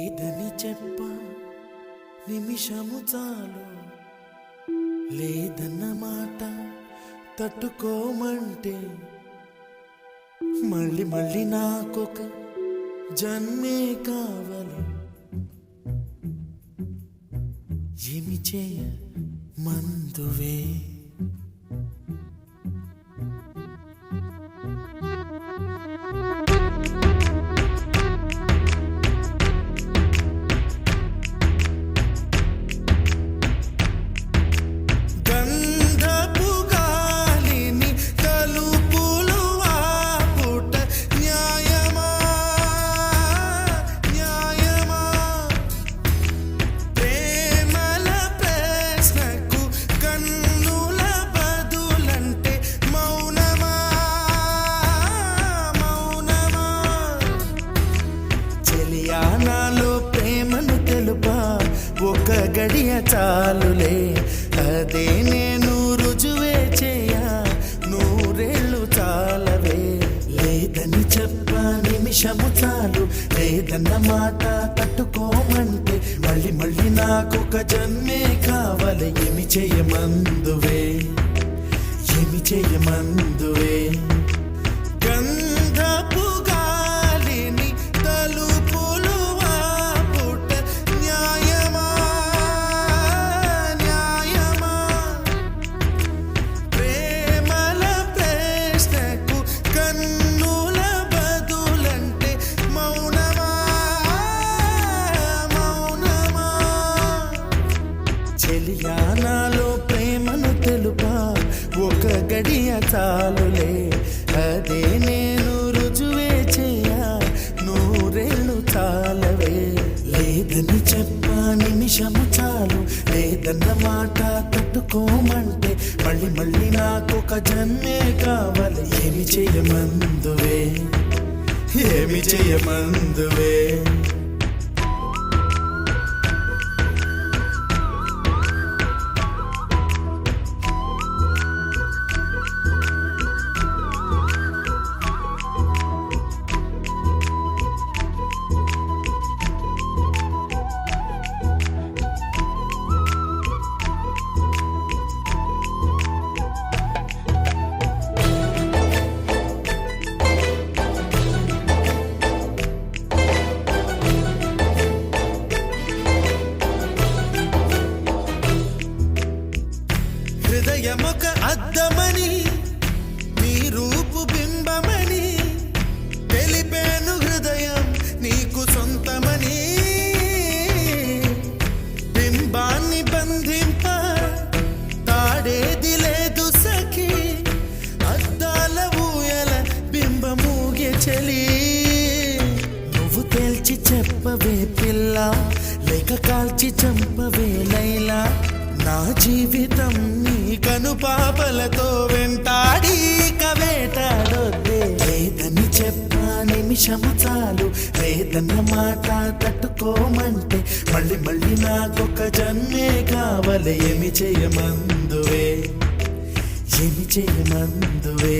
లేదని చెప్ప నిమిషము చాలు, లేదన్న మాట తట్టుకోమంటే మళ్ళీ మళ్ళీ నాకొక జన్మే కావాలి. ఏమి చేయ మందువే నాలో ప్రేమను తెలుపా ఒక గడియ చాలులే, అదే నేను రుజువే చేయ నూరేళ్ళు చాలవే. లేదని చెప్ప నిమిషము చాలు, లేదన్న మాట తట్టుకోమంటే మళ్ళీ మళ్ళీ నాకొక జన్మే కావాలి. ఏమి చేయమందువే, ఏమి చేయమందువే. గంధపు గాలిని తలుపులు ఆపుట న్యాయమా న్యాయమా, ప్రేమల ప్రశ్నకు కన్నుల బదులంటే మౌనమా మౌనమా. చెలియా నాలో ప్రేమను తెలుపా ఒక గడియ చాలులే, అదే నేను రుజువే చేయ నూరేళ్ళు చాలవే. లేదని చెప్ప నిమిషము చాలు, లేదన్న మాట తట్టుకోమంటే మళ్ళీ మళ్ళీ నాకొక జన్మే కావాలి. ఏమి చేయమందువే, ఏమి చేయమందువే. హృదయమొక అద్దమని నీ రూపు బింబమని తెలిపేను, హృదయం నీకు సొంతమని. బింబాన్ని బంధింప తాడేది లేదు సఖి, అద్దాల ఊయల బింబమూగే చలి. నువ్వు తేల్చి చెప్పవే పిల్ల, లేక కాల్చి చంపవే లైలా. నా జీవితం నీ కనుపాపలతో వెంటాడి కవేటాడొద్దే. లేదని చెప్ప నిమిషము చాలు, లేదన్న మాట తట్టుకోమంటే మళ్ళీ మళ్ళీ నాకొక జన్మే కావాలి. ఏమి చేయమందువే, ఏమి చేయమందువే.